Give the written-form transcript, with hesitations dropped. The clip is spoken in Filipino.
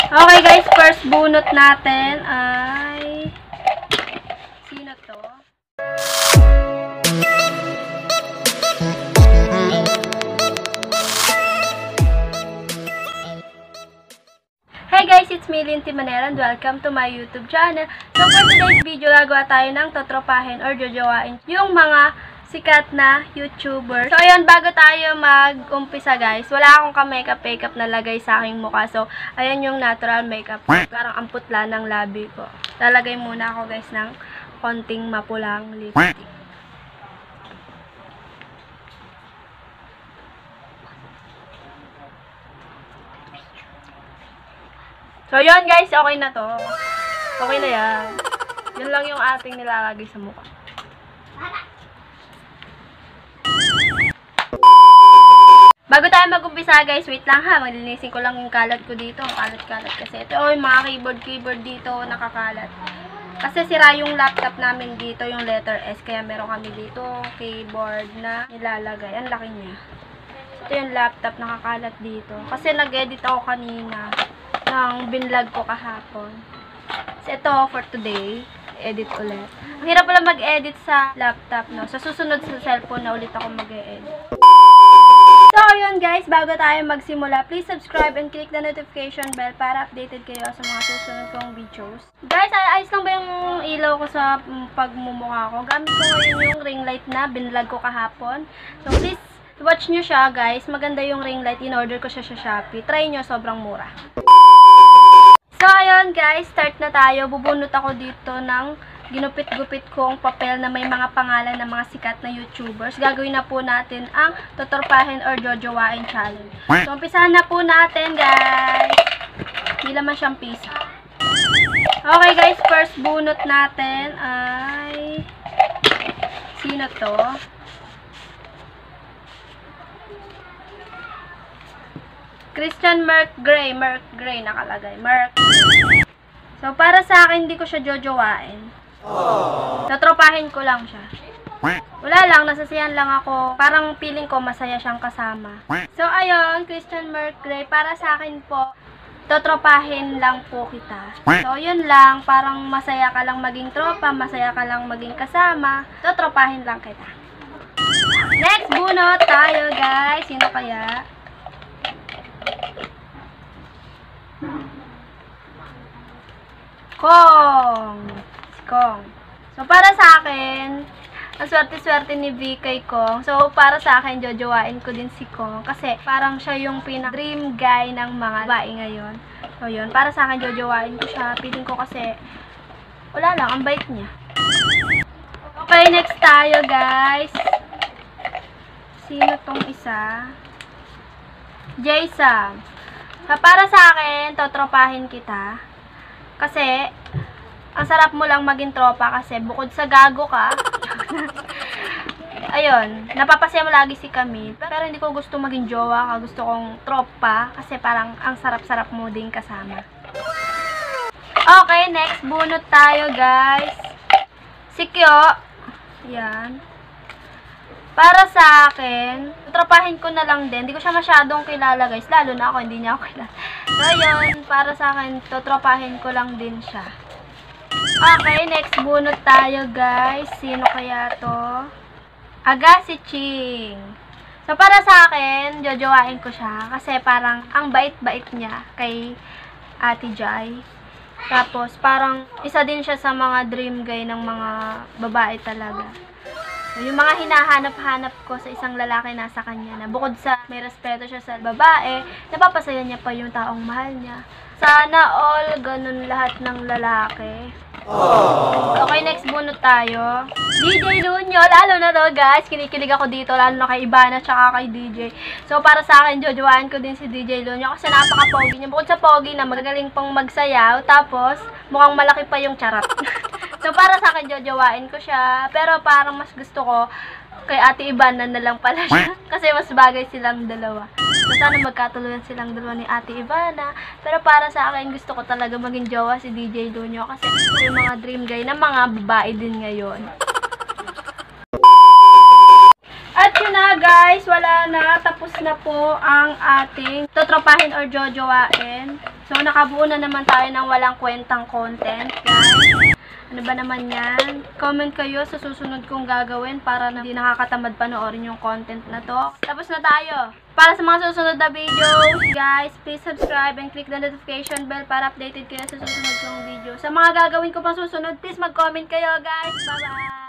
Okay guys, first bunot natin ay sino to? Hey guys, it's me, Linty Manera, and welcome to my YouTube channel. So for today's video, gagawa tayo ng totropahin or jojowain yung mga sikat na YouTuber. So ayun, bago tayo mag-umpisa guys, wala akong ka-makeup na lagay sa aking mukha. So ayan yung natural makeup. Parang ang putla ng labi ko. Lalagay muna ako guys ng konting mapulang lipstick. So yun guys, okay na to. Okay na yan. Yun lang yung ating nilalagay sa mukha. Bago tayo mag-umpisa guys, wait lang ha. Maglinisin ko lang yung kalat ko dito. Kalat-kalat kasi. Ito yung mga keyboard dito nakakalat. Kasi sira yung laptop namin dito, yung letter S. Kaya meron kami dito keyboard na nilalagay. Ang laki niya. Ito yung laptop nakakalat dito. Kasi nag-edit ako kanina ng binlog ko kahapon. So ito for today, edit ulit. Ang hirap pala mag-edit sa laptop, no? Sa susunod sa cellphone na ulit ako mag-edit. So, yun guys, bago tayo magsimula, please subscribe and click the notification bell para updated kayo sa mga susunod kong videos. Guys, ayos lang ba yung ilaw ko sa pagmumukha ko? Gamit ko ngayon yung ring light na binlog ko kahapon. So, please watch nyo siya guys. Maganda yung ring light. In-order ko siya sa Shopee. Try nyo, sobrang mura. So, ayun guys, start na tayo. Bubunot ako dito ng ginupit-gupit kong papel na may mga pangalan ng mga sikat na YouTubers. Gagawin na po natin ang totorpahin or jojowain challenge. So, umpisahan na po natin, guys. Hindi naman siyang pisa. Okay, guys. First bunot natin ay sino to? Christian Merc Gray nakalagay. Merc. So, para sa akin, hindi ko siya jojowain. Totropahin ko lang siya. Wala lang, nasasiyahan lang ako. Parang feeling ko masaya siyang kasama. So, ayun, Christian Merc Gray, para sa akin po, totropahin lang po kita. So, yun lang, parang masaya ka lang maging tropa, masaya ka lang maging kasama. Totropahin lang kita. Next bunot tayo, guys. Sino kaya? Kong. So, para sa akin, ang swerte-swerte ni VK Kong. So, para sa akin, jojowain ko din si Kong. Kasi, parang siya yung pinaka-dream guy ng mga babae ngayon. So, yun. Para sa akin, jojowain ko siya. Piling ko kasi, wala lang, ang bait niya. Okay, next tayo, guys. Sino tong isa? Jason. So, para sa akin, totropahin kita. Kasi, ang sarap mo lang maging tropa kasi bukod sa gago ka, ayun, napapasaya mo lagi si Camille. Pero hindi ko gusto maging jowa ka, gusto kong tropa kasi parang ang sarap-sarap mo din kasama. Okay, next bunot tayo guys. Si Kyo. Yan. Para sa akin, tropahin ko na lang din. Hindi ko siya masyadong kilala guys, lalo na ako, hindi niya ako kilala. So ayun, para sa akin, totropahin ko lang din siya. Okay, next bunot tayo guys. Sino kaya to? Si Ching. So, para sa akin, jojowain ko siya. Kasi parang ang bait-bait niya kay Ate Jai. Tapos, parang isa din siya sa mga dream guy ng mga babae talaga. So, yung mga hinahanap-hanap ko sa isang lalaki nasa kanya na bukod sa may respeto siya sa babae, napapasaya niya pa yung taong mahal niya. Sana all ganun lahat ng lalaki. Okay, next bunot tayo. DJ Lunyo, lalo na to guys. Kinikilig ako dito, lalo na kay Ivana tsaka kay DJ. So, para sa akin, jojowain ko din si DJ Lunyo kasi napaka-pogi niya. Bukod sa pogi na magaling pang magsayaw, tapos mukhang malaki pa yung charot. So, para sa akin, jojowain ko siya. Pero parang mas gusto ko kay Ate Ivana na lang pala siya. Kasi mas bagay silang dalawa. So, sana magkatuluyan silang dalawa ni Ate Ivana. Pero para sa akin, gusto ko talaga maging jowa si DJ Lunyo. Kasi yung mga dream guy na mga babae din ngayon. At yun na guys. guys, wala na. Tapos na po ang ating totropahin or jojowain. So, nakabuo na naman tayo ng walang kwentang content, guys. Ano ba naman yan? Comment kayo sa susunod kong gagawin para na hindi nakakatamad panoorin yung content na to. Tapos na tayo. Para sa mga susunod na videos, guys, please subscribe and click the notification bell para updated kayo sa susunod kong video. Sa mga gagawin ko pang susunod, please mag-comment kayo, guys. Bye-bye!